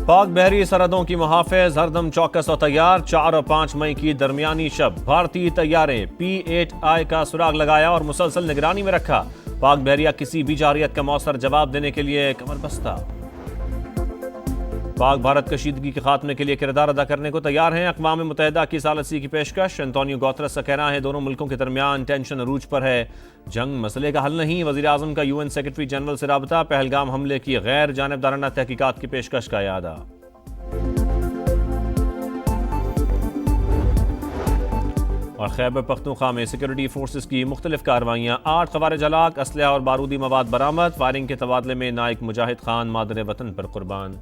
پاک بحری سرحدوں کی محافظ ہردم چوکس و تیار 4 اور 5 مئی کی درمیانی شب بھارتی طیارے P-8I کا سراغ لگایا اور مسلسل نگرانی میں رکھا۔ پاک بحریہ کسی بھی جارحیت کا مؤثر جواب دینے کے لیے کمر بستہ۔ پاک بھارت کشیدگی کے خاتمے کے لیے کردار ادا کرنے کو تیار ہیں۔ اقوام متحدہ کی ثالثی کی پیشکش۔ انتونیو گوترس کا کہنا ہے دونوں ملکوں کے درمیان ٹینشن عروج پر ہے، جنگ مسئلے کا حل نہیں۔ وزیر اعظم کا UN سیکرٹری جنرل سے رابطہ۔ پہلگام حملے کی غیر جانبدارانہ تحقیقات کی پیشکش کا اعادہ۔ اور خیبر پختونخوا میں سیکورٹی فورسز کی مختلف کارروائیاں، 8 خوارج ہلاک، اسلحہ اور بارودی مواد برآمد۔ فائرنگ کے تبادلے میں نائک مجاہد خان مادر وطن پر قربان۔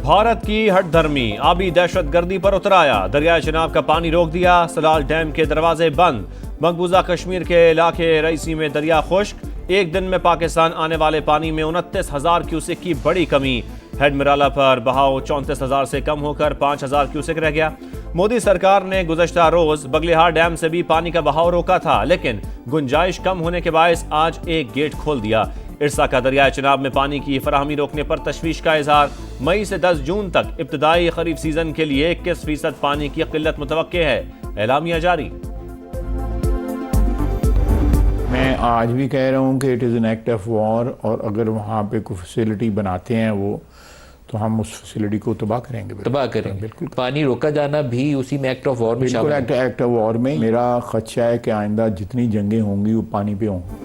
بھارت کی ہٹ دھرمی، آبی دہشت گردی پر اترایا، دریائے چناب کا پانی روک دیا، سلال ڈیم کے دروازے بند۔ مقبوضہ کشمیر کے علاقے رئیسی میں دریا خشک، ایک دن میں پاکستان آنے والے پانی میں 29,000 کیوسک کی بڑی کمی۔ ہیڈ مرالا پر بہاؤ 34,000 سے کم ہو کر 5,000 کیوسک رہ گیا۔ مودی سرکار نے گزشتہ روز بگلیہار ڈیم سے بھی پانی کا بہاؤ روکا تھا، لیکن گنجائش کم ہونے کے باعث آج ایک گیٹ کھول دیا۔ ارسا کا دریائے چناب میں پانی کی فراہمی روکنے پر تشویش کا اظہار۔ مئی سے 10 جون تک ابتدائی خریف سیزن کے لیے 21% پانی کی قلت متوقع ہے، اعلامیہ جاری۔ میں آج بھی کہہ رہا ہوں کہ it is an act of war, اور اگر وہاں پہ کوئی فیسلٹی بناتے ہیں وہ تو ہم اس فیسلٹی کو تباہ کریں گے، تباہ کریں گے۔ بالکل پانی روکا جانا بھی اسی میں ایکٹ آف وار میں شامل ہے۔ بالکل ایکٹ آف وار میں میرا خدشہ ہے کہ آئندہ جتنی جنگیں ہوں گی وہ پانی پہ ہوں گی۔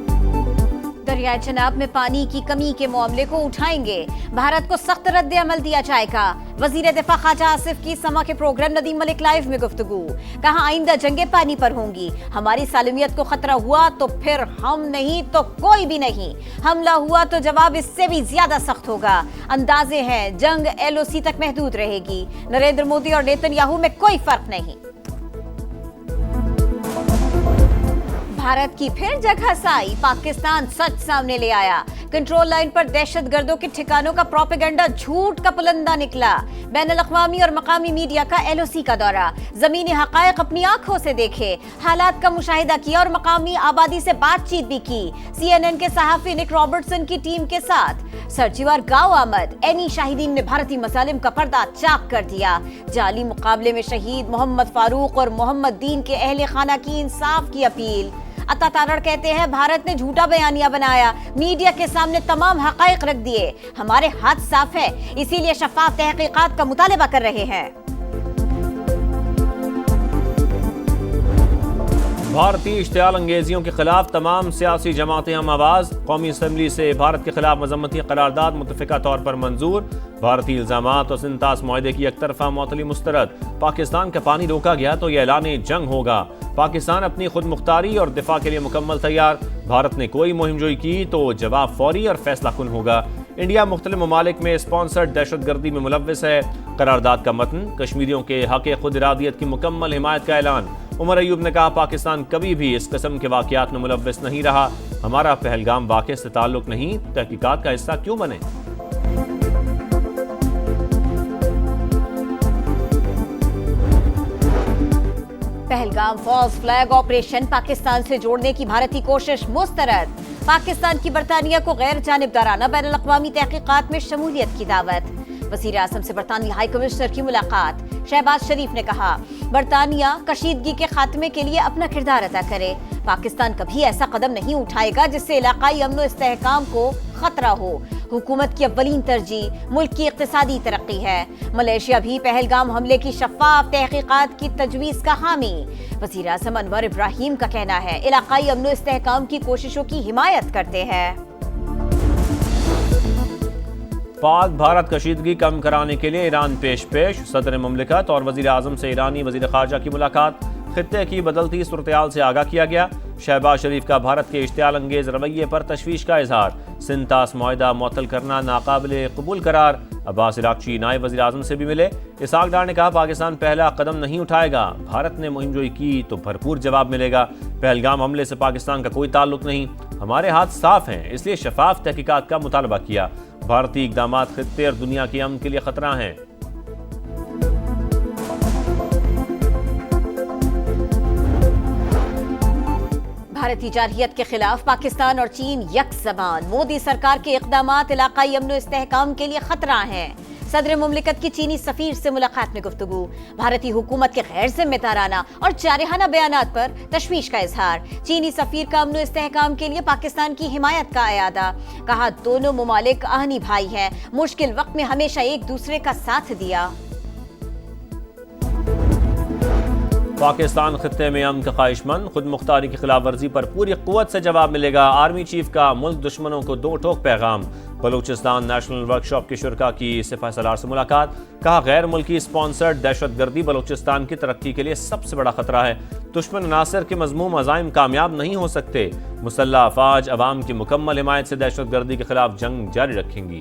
دریائے چناب میں پانی کی کمی کے معاملے کو اٹھائیں گے، بھارت کو سخت رد عمل دیا جائے گا۔ وزیر دفاع خواجہ آصف کی سما کے پروگرام ندیم ملک لائیو میں گفتگو، کہا آئندہ جنگیں پانی پر ہوں گی، ہماری سالمیت کو خطرہ ہوا تو پھر ہم نہیں تو کوئی بھی نہیں، حملہ ہوا تو جواب اس سے بھی زیادہ سخت ہوگا۔ اندازے ہیں جنگ LOC تک محدود رہے گی، نریندر مودی اور نیتن یاہو میں کوئی فرق نہیں۔ بھارت کی پھر جگہ سائی، پاکستان سچ سامنے لے آیا، کنٹرول لائن پر دہشت گردوں کے ٹھکانوں کا پروپیگنڈا جھوٹ کا پلندہ نکلا۔ بین الاقوامی اور مقامی میڈیا کا LOC کا دورہ، زمینی حقائق اپنی آنکھوں سے دیکھے، حالات کا مشاہدہ کیا اور مقامی آبادی سے بات چیت بھی کی۔ CNN کے صحافی نک رابرٹسن کی ٹیم کے ساتھ سرچیوار گاؤں آمد، اینی شاہدین نے بھارتی مظالم کا پردہ چاک کر دیا۔ جعلی مقابلے میں شہید محمد فاروق اور محمد دین کے اہل خانہ کی انصاف کی اپیل۔ عطا تارڑ کہتے ہیں بھارت نے جھوٹا بیانیہ بنایا، میڈیا کے سامنے تمام حقائق رکھ دیے، ہمارے ہاتھ صاف ہے، اسی لیے شفاف تحقیقات کا مطالبہ کر رہے ہیں۔ بھارتی اشتعال انگیزیوں کے خلاف تمام سیاسی جماعتیں ہم آواز۔ قومی اسمبلی سے بھارت کے خلاف مذمتی قرارداد متفقہ طور پر منظور۔ بھارتی الزامات اور سنتاس معاہدے کی یک طرفہ معطلی مسترد۔ پاکستان کا پانی روکا گیا تو یہ اعلان جنگ ہوگا۔ پاکستان اپنی خود مختاری اور دفاع کے لیے مکمل تیار۔ بھارت نے کوئی مہم جوئی کی تو جواب فوری اور فیصلہ کن ہوگا۔ انڈیا مختلف ممالک میں اسپانسرڈ دہشت گردی میں ملوث ہے۔ قرارداد کا متن، کشمیریوں کے حق خود ارادیت کی مکمل حمایت کا اعلان۔ عمر ایوب نے کہا پاکستان کبھی بھی اس قسم کے واقعات میں ملوث نہیں رہا، ہمارا پہلگام واقعے سے تعلق نہیں، تحقیقات کا حصہ کیوں بنے؟ Pahalgam false flag operation Pakistan سے جوڑنے کی بھارتی کوشش مسترد۔ پاکستان کی برطانیہ کو غیر جانبدارانہ بین الاقوامی تحقیقات میں شمولیت کی دعوت۔ وزیر اعظم سے برطانوی ہائی کمشنر کی ملاقات۔ شہباز شریف نے کہا برطانیہ کشیدگی کے خاتمے کے لیے اپنا کردار ادا کرے، پاکستان کبھی ایسا قدم نہیں اٹھائے گا جس سے علاقائی امن و استحکام کو خطرہ ہو۔ حکومت کی اولین ترجیح ملک کی اقتصادی ترقی ہے۔ ملیشیا بھی پہلگام حملے کی شفاف تحقیقات کی تجویز کا حامی۔ وزیر اعظم انور ابراہیم کا کہنا ہے علاقائی امن و استحکام کی کوششوں کی حمایت کرتے ہیں۔ پاک بھارت کشیدگی کم کرانے کے لیے ایران پیش صدر مملکت اور وزیر اعظم سے ایرانی وزیر خارجہ کی ملاقات۔ خطے کی بدلتی صورتحال سے آگاہ کیا گیا۔ شہباز شریف کا بھارت کے اشتعال انگیز رویے پر تشویش کا اظہار۔ سنتاس معاہدہ معطل کرنا ناقابل قبول قرار۔ عباس عراقچی نائب وزیر اعظم سے بھی ملے۔ اسحاق ڈار نے کہا پاکستان پہلا قدم نہیں اٹھائے گا، بھارت نے مہم جوئی کی تو بھرپور جواب ملے گا۔ پہلگام حملے سے پاکستان کا کوئی تعلق نہیں، ہمارے ہاتھ صاف ہیں، اس لیے شفاف تحقیقات کا مطالبہ کیا۔ بھارتی اقدامات خطے اور دنیا کے امن کے لیے خطرہ ہیں۔ بھارتی جارحیت کے خلاف پاکستان اور چین یک زبان، مودی سرکار کے اقدامات علاقائی امن و استحکام کے لیے خطرہ ہیں۔ صدر مملکت کی چینی سفیر سے ملاقات میں گفتگو، بھارتی حکومت کے غیر ذمہ دارانہ اور جارحانہ بیانات پر تشویش کا اظہار، چینی سفیر کا امن و استحکام کے لیے پاکستان کی حمایت کا اعادہ، کہا دونوں ممالک آہنی بھائی ہیں، مشکل وقت میں ہمیشہ ایک دوسرے کا ساتھ دیا۔ پاکستان خطے میں امن کا خواہش مند، خود مختاری کی خلاف ورزی پر پوری قوت سے جواب ملے گا، آرمی چیف کا ملک دشمنوں کو دو ٹوک پیغام۔ بلوچستان نیشنل ورکشاپ کے شرکاء کی سپہ سالار سے ملاقات، کہا غیر ملکی اسپانسرڈ دہشت گردی بلوچستان کی ترقی کے لیے سب سے بڑا خطرہ ہے، دشمن عناصر کے مذموم عزائم کامیاب نہیں ہو سکتے، مسلح افواج عوام کی مکمل حمایت سے دہشت گردی کے خلاف جنگ جاری رکھیں گی۔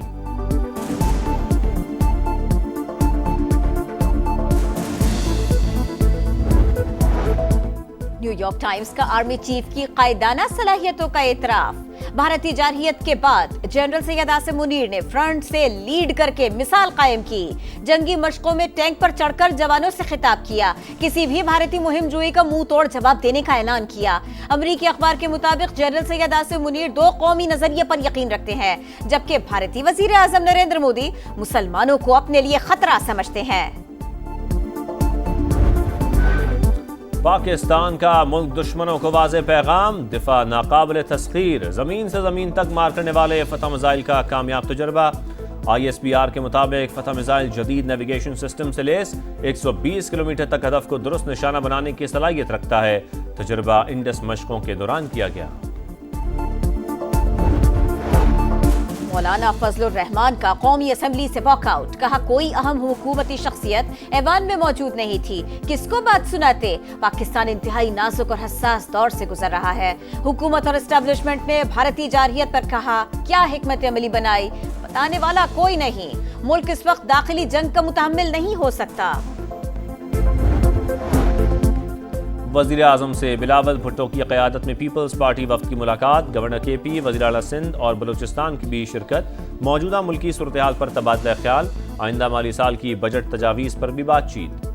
نیو یارک ٹائمز کا آرمی چیف کی قائدانہ صلاحیتوں کا اعتراف، بھارتی جارحیت کے بعد جنرل سید عاصم منیر نے فرنٹ سے لیڈ کر کے مثال قائم کی، جنگی مشقوں میں ٹینک پر چڑھ کر جوانوں سے خطاب کیا، کسی بھی بھارتی مہم جوئی کا منہ توڑ جواب دینے کا اعلان کیا۔ امریکی اخبار کے مطابق جنرل سید عاصم منیر دو قومی نظریے پر یقین رکھتے ہیں، جبکہ بھارتی وزیر اعظم نریندر مودی مسلمانوں کو اپنے لیے خطرہ سمجھتے ہیں۔ پاکستان کا ملک دشمنوں کو واضح پیغام، دفاع ناقابل تسخیر، زمین سے زمین تک مار کرنے والے فتح میزائل کا کامیاب تجربہ۔ ISBR کے مطابق فتح میزائل جدید نیویگیشن سسٹم سے لیس 120 کلومیٹر تک ہدف کو درست نشانہ بنانے کی صلاحیت رکھتا ہے، تجربہ انڈس مشقوں کے دوران کیا گیا۔ مولانا فضل الرحمان کا قومی اسمبلی سے واک آؤٹ، کہا کوئی اہم حکومتی شخصیت ایوان میں موجود نہیں تھی، کس کو بات سناتے، پاکستان انتہائی نازک اور حساس دور سے گزر رہا ہے، حکومت اور اسٹیبلشمنٹ نے بھارتی جارحیت پر کہا کیا حکمت عملی بنائی، بتانے والا کوئی نہیں، ملک اس وقت داخلی جنگ کا متحمل نہیں ہو سکتا۔ وزیر اعظم سے بلاول بھٹو کی قیادت میں پیپلز پارٹی وفد کی ملاقات، گورنر کے پی، وزیر اعلیٰ سندھ اور بلوچستان کی بھی شرکت، موجودہ ملکی صورتحال پر تبادلہ خیال، آئندہ مالی سال کی بجٹ تجاویز پر بھی بات چیت۔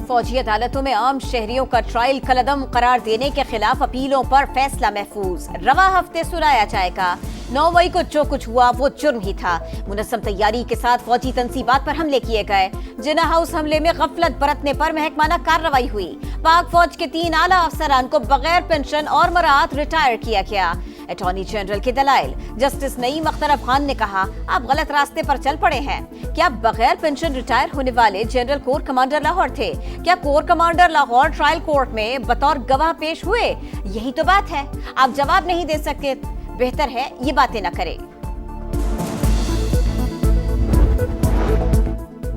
فوجی عدالتوں میں عام شہریوں کا ٹرائل کالعدم قرار دینے کے خلاف اپیلوں پر فیصلہ محفوظ، رواں ہفتے سنایا جائے گا۔ 9 مئی کو جو کچھ ہوا وہ جرم ہی تھا، منظم تیاری کے ساتھ فوجی تنصیبات پر حملے کیے گئے، جناح ہاؤس حملے میں غفلت برتنے پر محکمانہ کارروائی ہوئی، پاک فوج کے 3 اعلیٰ افسران کو بغیر پنشن اور مراعات ریٹائر کیا گیا۔ اٹارنی جنرل کے دلائل، جسٹس نعیم اختر افغان نے کہا آپ غلط راستے پر چل پڑے ہیں، کیا بغیر پنشن ریٹائر ہونے والے جنرل کور کمانڈر لاہور تھے؟ کیا corps commander Lahore trial court میں بطور گواہ پیش ہوئے؟ یہی تو بات ہے، آپ جواب نہیں دے سکتے، بہتر ہے یہ باتیں نہ کریں۔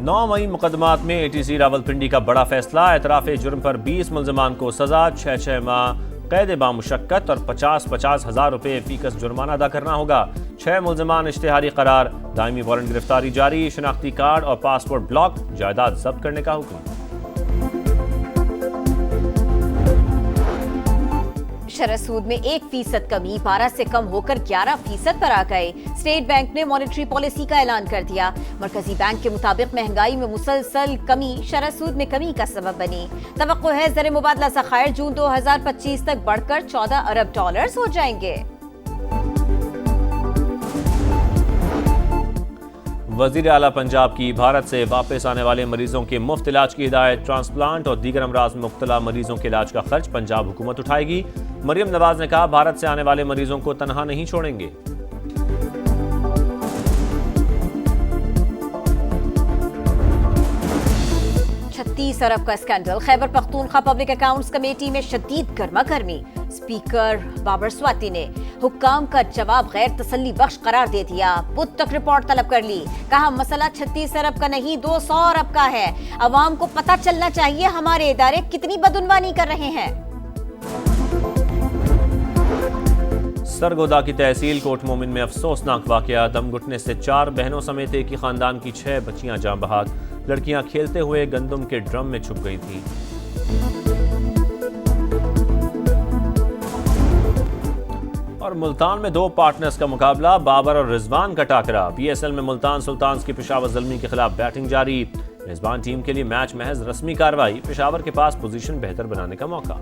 9 مئی مقدمات میں ATC راولپنڈی کا بڑا فیصلہ، اعتراف جرم پر 20 ملزمان کو سزا، 6 ماہ قید بامشقت اور 50 ہزار روپے فی کس جرمانہ ادا کرنا ہوگا۔ 6 ملزمان اشتہاری قرار، دائمی وارنٹ گرفتاری جاری، شناختی کارڈ اور پاسپورٹ بلاک، جائیداد ضبط کرنے کا حکم۔ شرح سود میں 1% کمی، 12 سے کم ہو کر 11% پر آ گئے، اسٹیٹ بینک نے مانیٹری پالیسی کا اعلان کر دیا، مرکزی بینک کے مطابق مہنگائی میں مسلسل کمی شرح سود میں کمی کا سبب بنی، توقع ہے زر مبادلہ ذخائر جون 2025 تک بڑھ کر $14 ارب ہو جائیں گے۔ وزیر اعلیٰ پنجاب کی بھارت سے واپس آنے والے مریضوں کے مفت علاج کی ہدایت، ٹرانسپلانٹ اور دیگر امراض میں مبتلا مریضوں کے علاج کا خرچ پنجاب حکومت اٹھائے گی۔ مریم نواز نے کہا بھارت سے آنے والے مریضوں کو تنہا نہیں چھوڑیں گے۔ $36 ارب کا scandal, Khyber Pakhtunkhwa public accounts committee میں شدید گرما گرمی، اسپیکر بابر سواتی نے حکام کا جواب غیر تسلی بخش قرار دے دیا، بدھ تک رپورٹ طلب کر لی، کہا مسئلہ 36 ارب کا نہیں 200 ارب کا ہے، عوام کو پتہ چلنا چاہیے ہمارے ادارے کتنی بدعنوانی کر رہے ہیں۔ سرگودا کی تحصیل کوٹ مومن میں افسوسناک واقعہ، دم گھٹنے سے 4 بہنوں سمیت ایک ہی خاندان کی 6 بچیاں جاں بحق، لڑکیاں کھیلتے ہوئے گندم کے ڈرم میں چھپ گئی تھیں۔ اور ملتان میں 2 پارٹنرز کا مقابلہ، بابر اور رضوان کا ٹاکرا، PSL میں ملتان سلطانز کی پشاور زلمی کے خلاف بیٹنگ جاری، میزبان ٹیم کے لیے میچ محض رسمی کارروائی، پشاور کے پاس پوزیشن بہتر بنانے کا موقع۔